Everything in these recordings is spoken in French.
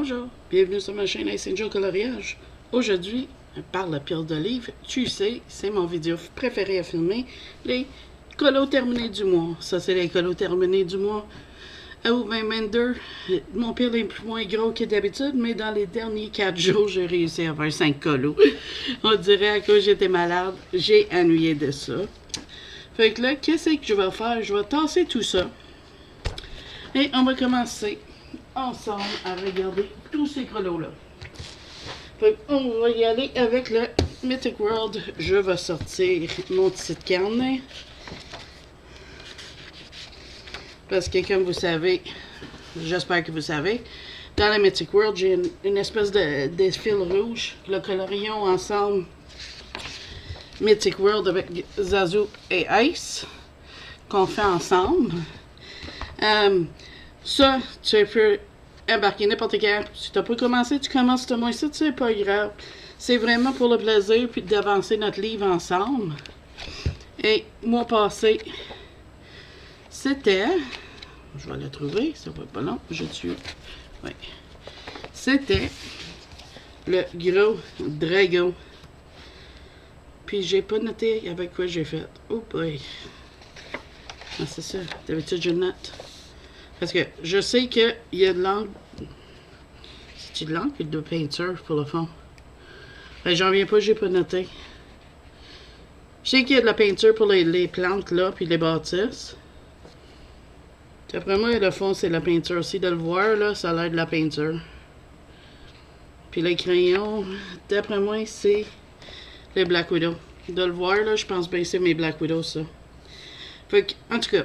Bonjour, bienvenue sur ma chaîne Ice Angel Coloriage. Aujourd'hui, par la pile de livres, tu sais, c'est mon vidéo préférée à filmer, les colos terminés du mois. Ça, c'est les colos terminés du mois août 2022. Mon pile est moins gros que d'habitude, mais dans les derniers 4 jours, j'ai réussi à faire 5 colos. On dirait à cause j'étais malade, j'ai ennuyé de ça. Fait que là, qu'est-ce que je vais faire? Je vais tasser tout ça. Et on va commencer ensemble à regarder tous ces colos-là. On va y aller avec le Mythic World. Je vais sortir mon petit carnet. Parce que comme vous savez, j'espère que vous savez, dans le Mythic World, j'ai une espèce de fil rouge. Le colorion ensemble Mythic World avec Zazu et Ice qu'on fait ensemble. Ça, tu peux embarquer n'importe quand. Si tu n'as pas commencé, tu commences ce mois-ci, c'est pas grave. C'est vraiment pour le plaisir puis d'avancer notre livre ensemble. Et mois passé, c'était... Je vais le trouver, ça va pas long, je tue. Oui. C'était le gros dragon. Puis j'ai pas noté avec quoi j'ai fait. Oh boy. Ah, c'est ça. D'habitude, je note. Parce que je sais qu'il y a de l'encre. C'est-tu de l'encre ou de peinture pour le fond? J'en viens pas, j'ai pas noté. Je sais qu'il y a de la peinture pour les plantes là, puis les bâtisses. D'après moi, le fond, c'est la peinture aussi. De le voir, là, ça a l'air de la peinture. Puis les crayons, d'après moi, c'est les Black Widow. De le voir, là, je pense bien que c'est mes Black Widow, ça. Fait que, en tout cas,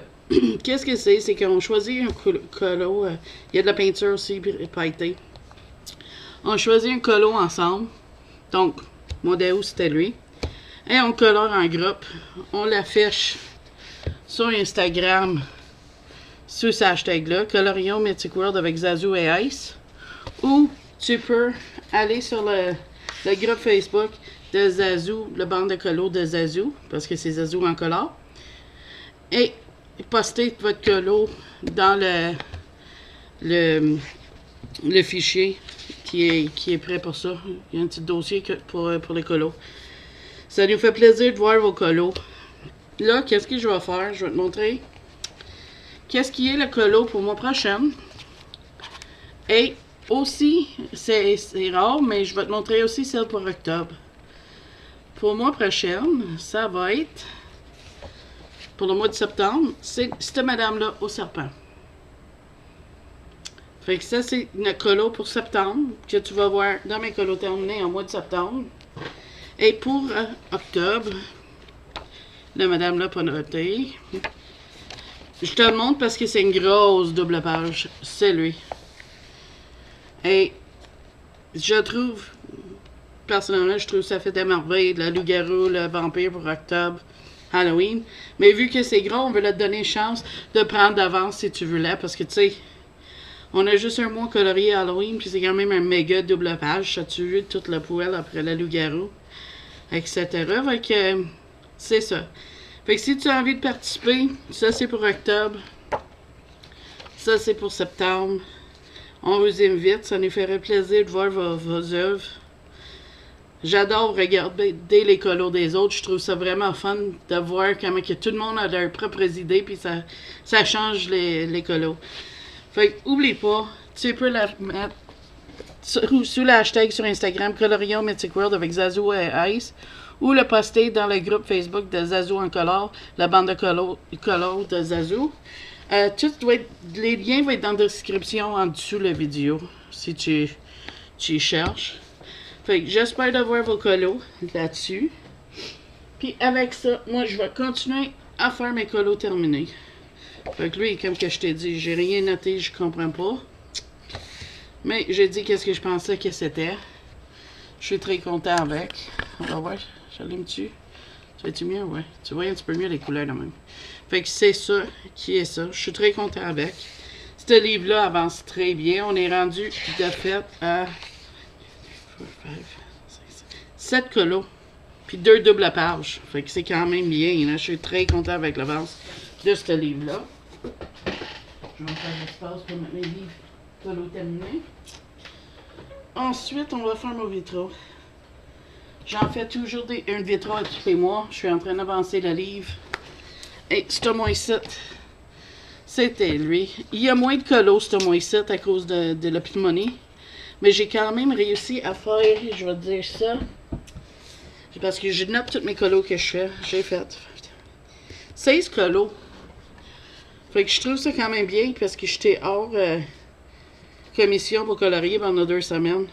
qu'est-ce que c'est? C'est qu'on choisit un colo. Il y a de la peinture aussi, pailletée. On choisit un colo ensemble. Donc, mon Déo, c'était lui. Et on colore en groupe. On l'affiche sur Instagram. Sous ce hashtag-là, Colorion Mythic World avec Zazu et Ice. Ou tu peux aller sur le groupe Facebook de Zazu, le bande de colos de Zazu, parce que c'est Zazu en color. Et poster votre colo dans le fichier qui est prêt pour ça. Il y a un petit dossier pour les colos. Ça nous fait plaisir de voir vos colos. Là, qu'est-ce que je vais faire? Je vais te montrer qu'est-ce qui est le colo pour mois prochain. Et aussi, c'est rare, mais je vais te montrer aussi celle pour octobre. Pour mois prochain, ça va être, pour le mois de septembre, c'est cette madame-là au serpent. Fait que ça, c'est une colo pour septembre, que tu vas voir dans mes colos terminés en mois de septembre. Et pour octobre, la madame-là pas notée. Je te le montre parce que c'est une grosse double page. C'est lui. Et je trouve, personnellement, je trouve que ça fait des merveilles. Le loup-garou, le vampire pour octobre, Halloween. Mais vu que c'est gros, on veut leur donner une chance de prendre d'avance si tu veux là. Parce que tu sais, on a juste un mois colorié Halloween. Puis c'est quand même un méga double page. Ça tu vu toute la poêle après le loup-garou, etc. Fait que c'est ça. Fait que si tu as envie de participer, ça c'est pour octobre, ça c'est pour septembre. On vous invite, ça nous ferait plaisir de voir vos œuvres. J'adore regarder les colos des autres, je trouve ça vraiment fun de voir comment que tout le monde a leurs propres idées, puis ça change les colos. Fait que oublie pas, tu peux la mettre sous le hashtag sur Instagram, Colorion Mythic World avec Zazu et Ice. Ou le poster dans le groupe Facebook de Zazu en color, la bande de colos de Zazu. Les liens vont être dans la description en dessous de la vidéo, si tu cherches. Fait que j'espère de voir vos colos là-dessus. Puis avec ça, moi je vais continuer à faire mes colos terminés. Fait que lui, comme que je t'ai dit, j'ai rien noté, je comprends pas. Mais j'ai dit qu'est-ce que je pensais que c'était. Je suis très content avec. On va voir. J'allume-tu? Tu vois-tu mieux? Ouais. Tu vois un petit peu mieux les couleurs de même. Fait que c'est ça qui est ça. Je suis très content avec. Ce livre-là avance très bien. On est rendu de fait à 7 colos. Puis 2 doubles pages. Fait que c'est quand même bien. Là. Je suis très content avec l'avance de ce livre-là. Je vais faire l'espace pour mettre mes livres colos terminés. Ensuite, on va faire nos vitraux. J'en fais toujours une vitro à tous les mois. Je suis en train d'avancer le livre. Et ce mois-ci, c'était lui. Il y a moins de colos ce mois-ci à cause de la pneumonie. Mais j'ai quand même réussi à faire, je vais te dire ça, parce que je note tous mes colos que je fais. J'ai fait 16 colos. Fait que je trouve ça quand même bien parce que j'étais hors commission pour colorier pendant 2 semaines.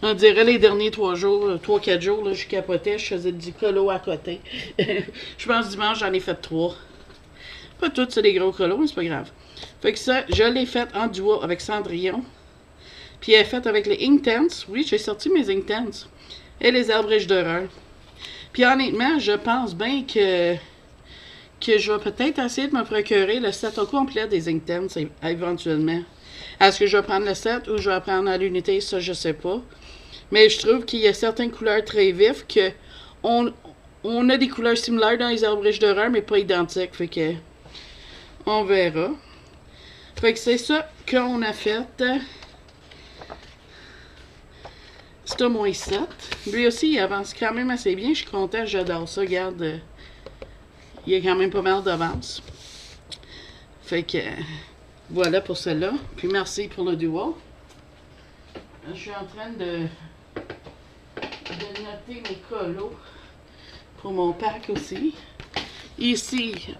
On dirait les derniers 3 jours, 3-4 jours, là, je capotais, je faisais du colo à côté. Je pense dimanche, j'en ai fait 3. Pas toutes, c'est des gros colos, mais c'est pas grave. Fait que ça, je l'ai fait en duo avec Cendrillon. Puis elle est faite avec les Inktense. Oui, j'ai sorti mes Inktense. Et les Arbres d'horreur. Puis honnêtement, je pense bien que je vais peut-être essayer de me procurer le set au complet des Inktense éventuellement. Est-ce que je vais prendre le set ou je vais prendre à l'unité, ça je sais pas. Mais je trouve qu'il y a certaines couleurs très vives que on a des couleurs similaires dans les Arbres d'horreur, mais pas identiques. Fait que on verra. Fait que c'est ça qu'on a fait. C'est un moins 7. Lui aussi, il avance quand même assez bien. Je suis content, j'adore ça. Regarde, il y a quand même pas mal d'avance. Fait que, voilà pour cela. Puis merci pour le duo. Je suis en train de noter mes colos pour mon pack aussi. Ici, tu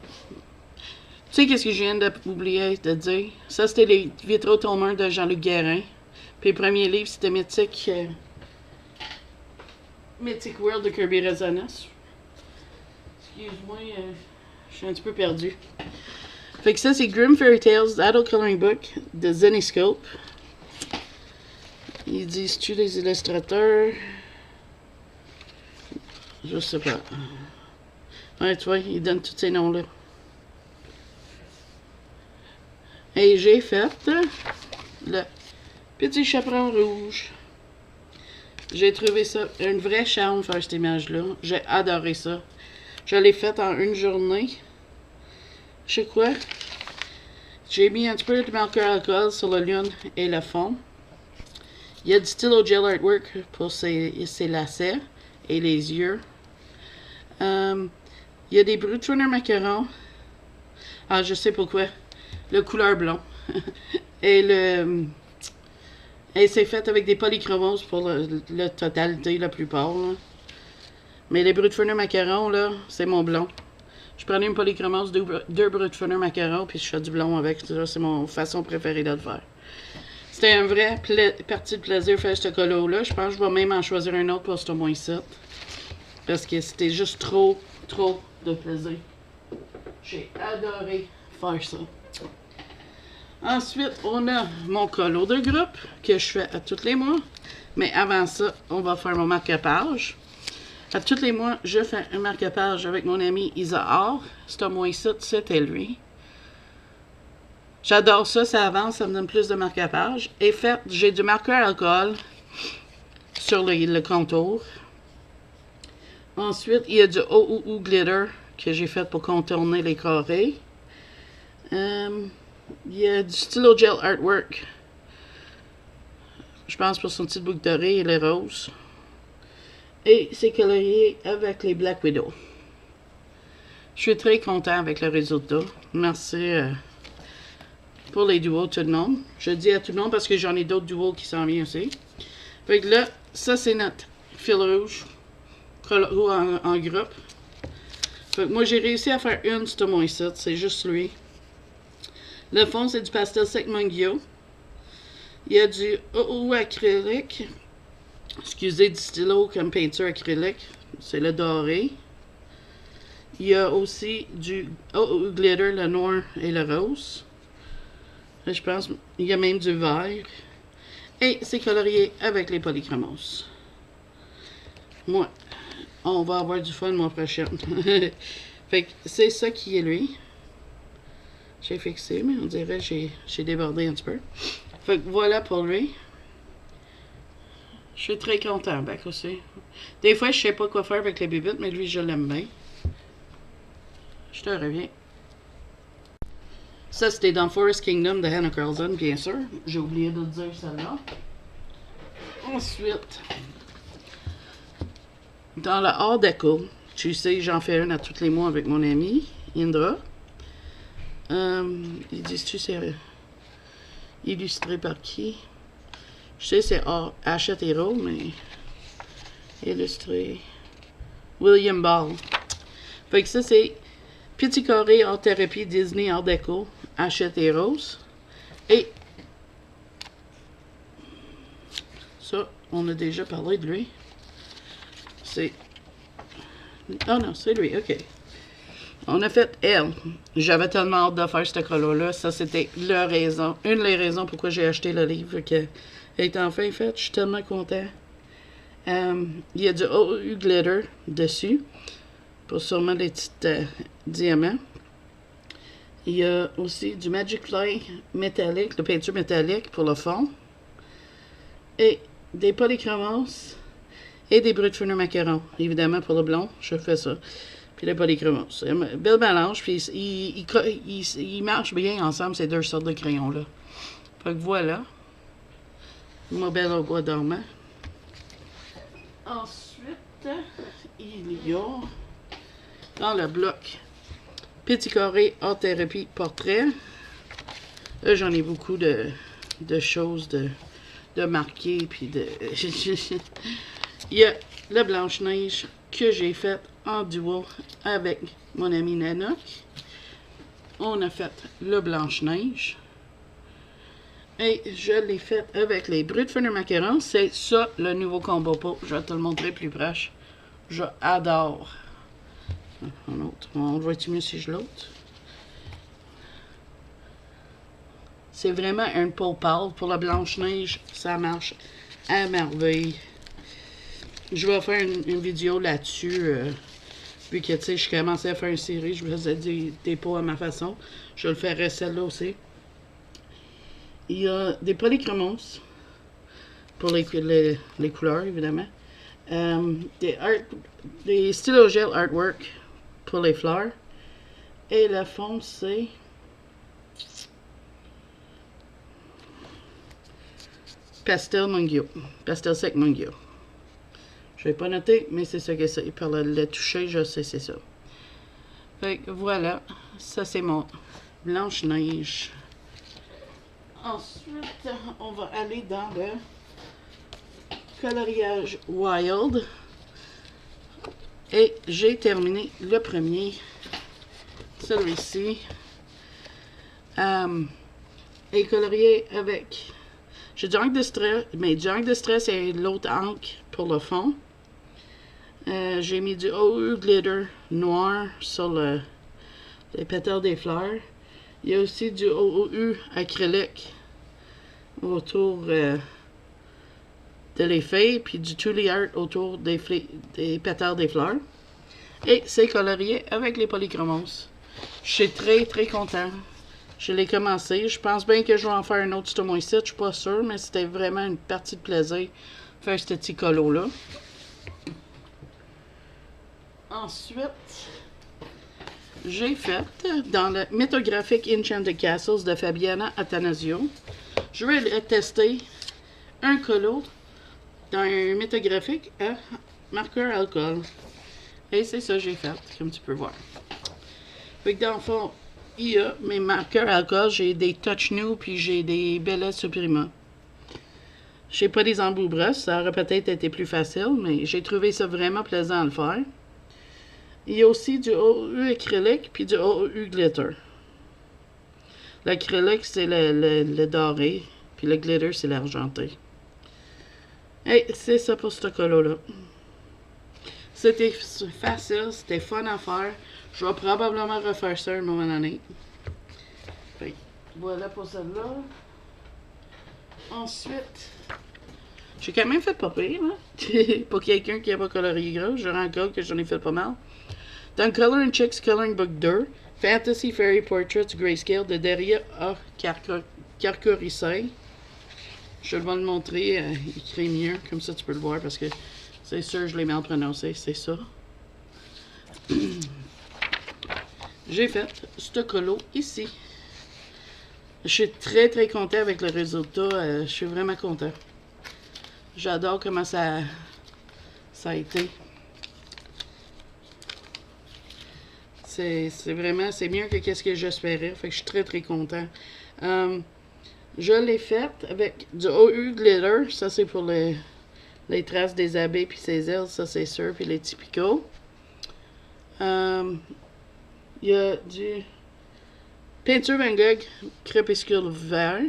sais qu'est-ce que je viens d'oublier de dire? Ça, c'était les vitraux tombeurs de Jean-Luc Guérin. Puis le premier livre, c'était Mythic World de Kirby Resonance. Excuse-moi, je suis un petit peu perdu. Fait que ça, c'est Grimm Fairy Tales Adult Coloring Book de Zenescope. Ils disent-tu les illustrateurs? Je sais pas. Ouais, tu vois, ils donnent tous ces noms-là. Et j'ai fait le petit chaperon rouge. J'ai trouvé ça une vraie charme faire cette image-là. J'ai adoré ça. Je l'ai faite en une journée. Je sais quoi? J'ai mis un petit peu de marqueur alcool sur le lune et le fond. Il y a du stylo gel artwork pour ses lacets et les yeux. Il y a des Brutruner macarons. Ah, je sais pourquoi. Le couleur blond. Et c'est fait avec des polychromoses pour la totalité, la plupart. Là. Mais les Brutruner macarons, là, c'est mon blond. Je prenais une polychromose, deux Brutruner macarons, puis je fais du blond avec. C'est mon façon préférée de le faire. C'était un vrai parti de plaisir faire ce colo-là. Je pense que je vais même en choisir un autre pour ce moins 7. Parce que c'était juste trop de plaisir. J'ai adoré faire ça. Ensuite, on a mon colo de groupe que je fais à tous les mois. Mais avant ça, on va faire mon marque-page. À tous les mois, je fais un marque-page avec mon ami Isahar. C'est un moins 7, c'était lui. J'adore ça, ça avance, ça me donne plus de marque-page. Et fait, j'ai du marqueur alcool sur le contour. Ensuite, il y a du OOU glitter que j'ai fait pour contourner les carrés. Il y a du stylo gel artwork. Je pense pour son petit boucle doré et les roses. Et c'est colorié avec les Black Widow. Je suis très content avec le résultat. Merci pour les duos, tout le monde. Je dis à tout le monde parce que j'en ai d'autres duos qui s'en viennent aussi. Fait que là, ça c'est notre fil rouge en groupe. Fait que moi j'ai réussi à faire une, c'est moins 7, c'est juste lui. Le fond, c'est du pastel sec Mangio. Il y a du OOU acrylique. Excusez, du stylo comme peinture acrylique. C'est le doré. Il y a aussi du OOU glitter, le noir et le rose. Là, je pense il y a même du vert. Et c'est colorié avec les polychromoses. Moi, on va avoir du fun le mois prochain. Fait que c'est ça qui est lui. J'ai fixé, mais on dirait que j'ai débordé un petit peu. Fait que voilà pour lui. Je suis très content, Beck aussi. Des fois, je sais pas quoi faire avec les bébites, mais lui, je l'aime bien. Je te reviens. Ça, c'était dans Forest Kingdom de Hannah Carlson, bien sûr. J'ai oublié de dire celle-là. Ensuite, dans le Art Déco, tu sais, j'en fais un à tous les mois avec mon ami, Indra. Ils disent-tu c'est illustré par qui? Je sais c'est Hachette Hero, mais illustré William Ball. Fait que ça c'est Petit Carré Art Thérapie Disney Art Déco, Hachette Heroes. Et ça, on a déjà parlé de lui. C'est... Oh non, c'est lui, ok. On a fait elle. J'avais tellement hâte de faire ce colo-là. Ça, c'était la raison, une des raisons pourquoi j'ai acheté le livre. Que est enfin fait. Je suis tellement content. Il y a du OU glitter dessus. Pour sûrement des petits diamants. Il y a aussi du Magic Fly métallique, la peinture métallique pour le fond. Et des polychromos et des brutes fenêtres macarons. Évidemment, pour le blond, je fais ça. Puis le polychromos. Belle mélange, puis il marche bien ensemble, ces deux sortes de crayons-là. Fait que voilà. Ma belle au bois dormant. Ensuite, il y a dans le bloc Petit Carré Art Thérapie Portrait. Là, j'en ai beaucoup de choses de marquer, puis de... Il y a la Blanche-Neige que j'ai faite en duo avec mon ami Nanook. On a fait le Blanche-Neige. Et je l'ai fait avec les brutes fenêtres macarons. C'est ça, le nouveau combo pot. Je vais te le montrer plus proche. J'adore. Un autre. On le voit-tu mieux si je l'autre? C'est vraiment un pot pâle. Pour la Blanche-Neige, ça marche à merveille. Je vais faire une vidéo là-dessus. Vu que, tu sais, je commençais à faire une série, je faisais des pots à ma façon. Je le ferai celle-là aussi. Il y a des polychromos pour les couleurs, évidemment. Des stylo gel artwork pour les fleurs. Et le fond, c'est pastel Mungyo. Pastel sec Mungyo. Je vais pas noter, mais c'est ça que c'est. Par le toucher, je sais c'est ça. Fait que voilà. Ça, c'est mon Blanche-Neige. Ensuite, on va aller dans le coloriage Wild. Et j'ai terminé le premier. Celui-ci. Et colorié avec... J'ai du encre de stress, mais du encre de stress et l'autre encre pour le fond. J'ai mis du OU glitter noir sur les pétales des fleurs. Il y a aussi du OU acrylique autour de les feuilles, puis du Tule Art autour des pétales des fleurs. Et c'est colorié avec les polychromos. Je suis très très content. Je l'ai commencé. Je pense bien que je vais en faire un autre sur mon site. Je suis pas sûre, mais c'était vraiment une partie de plaisir faire ce petit colo-là. Ensuite, j'ai fait dans le Mythographic Enchanted Castles de Fabiana Attanasio. Je vais tester un colo dans un mythographique à marqueur alcool. Et c'est ça que j'ai fait, comme tu peux voir. Fait que dans le fond, il y a mes marqueurs alcool. J'ai des Touch New puis j'ai des Bella Suprema. J'ai pas des embouts brosses, ça aurait peut-être été plus facile, mais j'ai trouvé ça vraiment plaisant à le faire. Il y a aussi du OU acrylique puis du OU glitter. L'acrylique, c'est le doré, puis le glitter, c'est l'argenté. Et c'est ça pour ce colo-là. C'était facile, c'était fun à faire. Je vais probablement refaire ça à un moment donné. Fait, voilà pour celle-là. Ensuite, j'ai quand même fait pas pire, hein? Pour quelqu'un qui n'a pas colorié gros, je rends compte que j'en ai fait pas mal. Dans Color and Chicks Coloring Book 2, Fantasy Fairy Portraits Grayscale de Daria A. Karkorisei. Je vais le montrer écrit mieux, comme ça tu peux le voir parce que c'est sûr je l'ai mal prononcé, c'est ça. J'ai fait ce colo ici. Je suis très très content avec le résultat, je suis vraiment content. J'adore comment ça a été. C'est vraiment, c'est mieux que qu'est-ce que j'espérais. Fait que je suis très très content. Je l'ai faite avec du OU Glitter. Ça, c'est pour les traces des abeilles puis ses ailes. Ça, c'est sûr. Puis les typicaux. Il y a du peinture Van Gogh crépuscule vert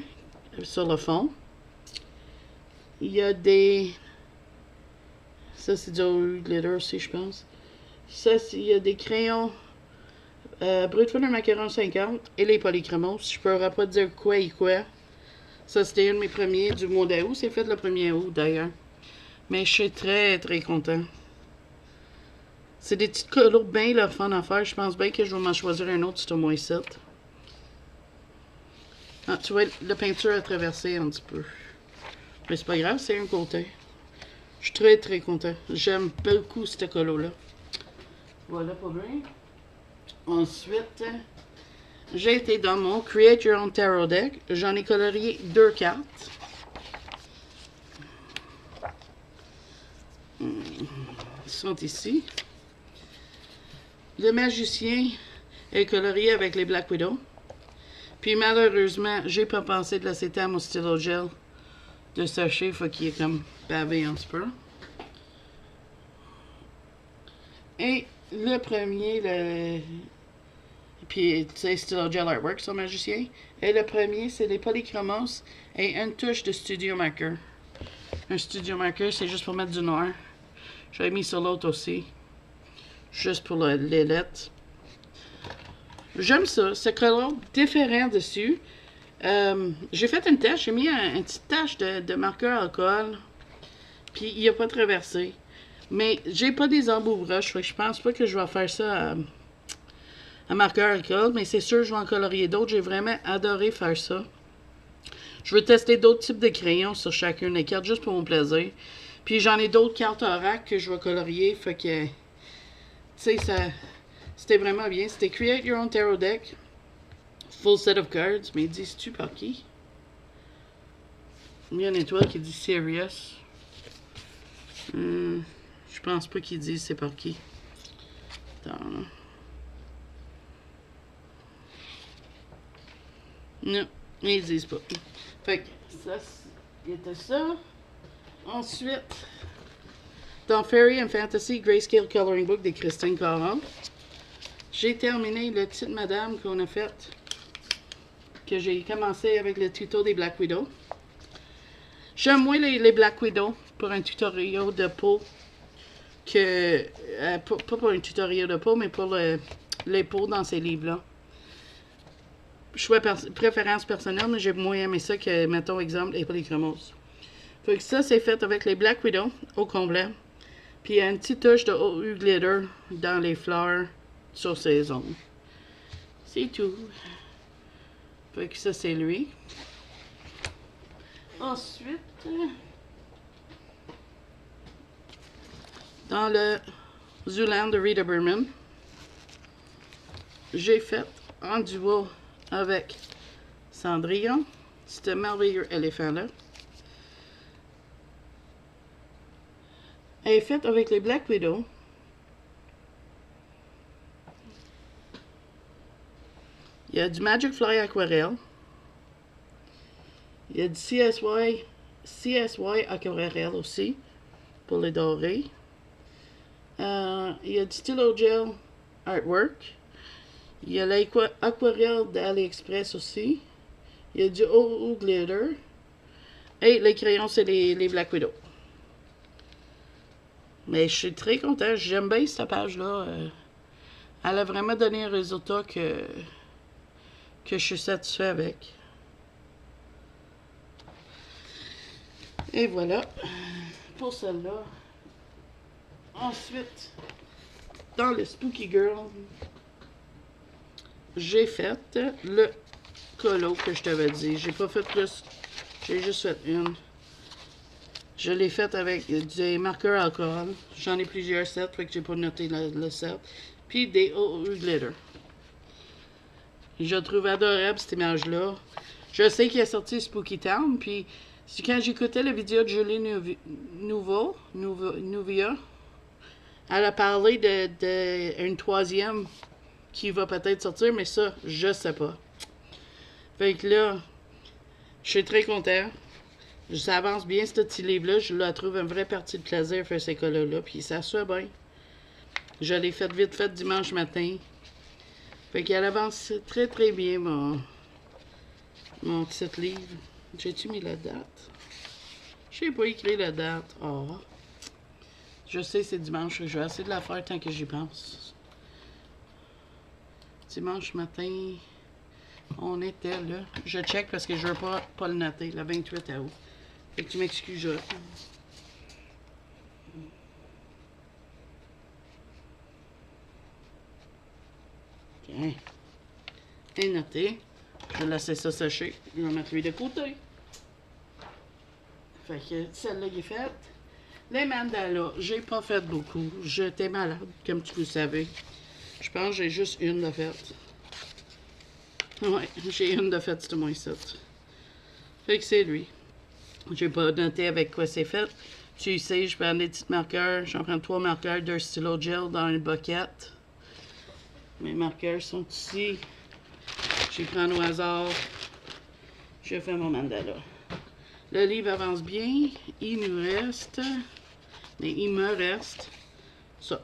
sur le fond. Il y a des... Ça, c'est du OU Glitter aussi, je pense. Ça, il y a des crayons Brut Fun Macaron 50 et les polychromos. Je pourrais pas dire quoi et quoi. Ça, c'était un de mes premiers du mois d'août. C'est fait le 1er août, d'ailleurs. Mais je suis très, très content. C'est des petites colos bien le fun à faire. Je pense bien que je vais m'en choisir un autre, c'est au moins 7. Ah, tu vois, la peinture a traversé un petit peu. Mais c'est pas grave, c'est un côté. Je suis très, très content. J'aime beaucoup ce colo-là. Voilà pour lui. Ensuite, j'ai été dans mon Create Your Own Tarot Deck. J'en ai colorié 2 cartes. Ils sont ici. Le magicien est colorié avec les Black Widow. Puis malheureusement, j'ai pas pensé de laisser à mon stylo gel de sécher. Faut qu'il est comme bavé un petit peu. Et le premier, puis tu sais, Stylo Gel Artwork, son magicien. Et le premier, c'est les polychromos et une touche de Studio Marker. Un Studio Marker, c'est juste pour mettre du noir. J'avais mis sur l'autre aussi. Juste pour les lettres. J'aime ça. Ce color différent dessus. J'ai fait une tâche. J'ai mis une petite tache de marqueur alcool. Puis il n'a pas traversé. Mais j'ai pas des embouts brush. Fait que je pense pas que je vais faire ça à marqueur alcool. Mais c'est sûr, je vais en colorier d'autres. J'ai vraiment adoré faire ça. Je veux tester d'autres types de crayons sur chacune des cartes, juste pour mon plaisir. Puis j'en ai d'autres cartes oracle que je vais colorier. Fait que, tu sais, c'était vraiment bien. C'était Create Your Own Tarot Deck. Full set of cards. Mais dis-tu par qui? Il y a une étoile qui dit Serious. Je pense pas qu'ils disent c'est par qui. Attends, là. Non, ils disent pas. Fait que ça, c'était ça. Ensuite, dans Fairy and Fantasy Grayscale Coloring Book de Christine Caron, j'ai terminé le Petite Madame qu'on a fait, que j'ai commencé avec le tuto des Black Widow. J'aime moins les Black Widow pour un tutoriel de peau que... pas pour un tutoriel de peau, mais pour les peaux dans ces livres-là. Choix préférence personnelle, mais j'ai moins aimé ça que, mettons, exemple, les polychromos. Fait que ça, c'est fait avec les Black Widow au complet. Puis il y a une petite touche de OU Glitter dans les fleurs sur ses ongles. C'est tout. Fait que ça, c'est lui. Ensuite, dans le Zooland de Rita Berman, j'ai fait en duo avec Cendrillon, ce merveilleux éléphant-là. Elle est faite avec les Black Widow. Il y a du Magic Fly Aquarelle. Il y a du CSY Aquarelle aussi, pour les dorés. Il y a du Stylo Gel Artwork. Il y a l'aquarelle d'AliExpress aussi. Il y a du OU Glitter. Et les crayons, c'est les Black Widow. Mais je suis très content. J'aime bien cette page-là. Elle a vraiment donné un résultat que je suis satisfait avec. Et voilà. Pour celle-là. Ensuite, dans le Spooky Girl, j'ai fait le colo que je t'avais dit. J'ai pas fait plus. J'ai juste fait une. Je l'ai faite avec des marqueurs alcool. J'en ai plusieurs sets, fait que j'ai pas noté le set. Puis des OU Glitter. Je trouve adorable cette image-là. Je sais qu'il est sorti Spooky Town, puis C'est quand j'écoutais la vidéo de Julie Nouvia, elle a parlé de une troisième qui va peut-être sortir, mais ça, je sais pas. Fait que là, je suis très content. Ça avance bien, ce petit livre-là. Je la trouve une vraie partie de plaisir faire ces colas-là. Puis ça se fait bien. Je l'ai fait vite fait dimanche matin. Fait qu'elle avance très très bien, mon petit livre. J'ai-tu mis la date? Je n'ai pas écrit la date. Oh. Je sais, c'est dimanche. Je vais essayer de la faire tant que j'y pense. Dimanche matin, on était là. Je check parce que je ne veux pas le noter. Le 28 août. Fait que tu m'excuses. Tiens. Et noté. Je vais laisser ça sécher. Je vais mettre lui de côté. Fait que celle-là qui est faite. Les mandalas, j'ai pas fait beaucoup. J'étais malade, comme tu le savais. Je pense que j'ai juste une de faite. Ouais, j'ai une de faite, c'est moins ça. Fait que c'est lui. J'ai pas noté avec quoi c'est fait. Tu sais, je prends des petits marqueurs. J'en prends 3 marqueurs, 2 stylo gel dans une boquette. Mes marqueurs sont ici. Je les prends au hasard. Je fais mon mandala. Le livre avance bien. Il nous reste, mais il me reste ça.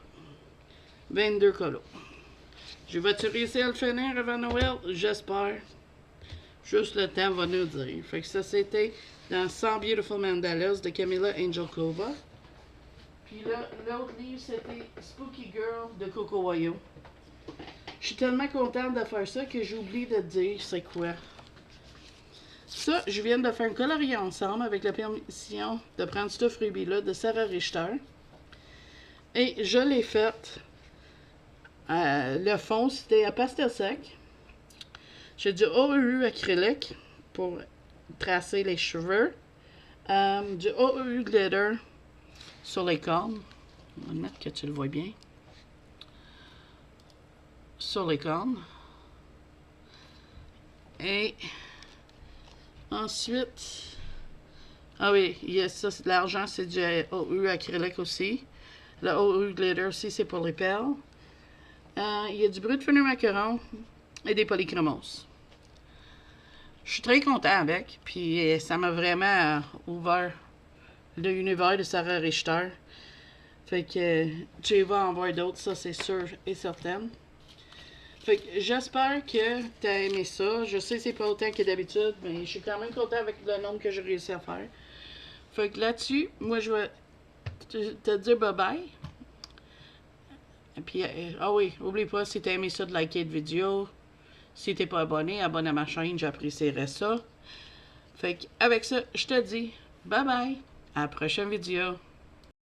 22 colos. Je vais-tu réussir à le finir avant Noël? J'espère. Juste le temps va nous dire. Fait que ça, c'était dans 100 Beautiful Mandalas de Camilla Angel Cova. Puis là, l'autre livre, c'était Spooky Girl de Coco Wayo. Je suis tellement contente de faire ça que j'oublie de dire c'est quoi. Ça, je viens de faire un colorier ensemble avec la permission de prendre ce freebie-là de Sarah Richter. Et je l'ai fait. Le fond, c'était à pastel sec. J'ai du OEU acrylique pour tracer les cheveux. Du OEU glitter sur les cornes. On va mettre que tu le vois bien. Sur les cornes. Et ensuite, ah oui, il y a ça, l'argent, c'est du OU acrylique aussi. Le OU glitter aussi, c'est pour les perles. Il y a du brut de fenouil macaron et des polychromos. Je suis très content avec, puis ça m'a vraiment ouvert l'univers de Sarah Richter. Fait que tu vas en voir d'autres, ça c'est sûr et certain. Fait que j'espère que tu as aimé ça. Je sais que c'est pas autant que d'habitude, mais je suis quand même content avec le nombre que j'ai réussi à faire. Fait que là-dessus, moi je vais te dire bye bye. Et puis, ah oui, oublie pas, si tu as aimé ça, de liker la vidéo. Si t'es pas abonné, abonne à ma chaîne, j'apprécierais ça. Fait que avec ça, je te dis bye bye, à la prochaine vidéo.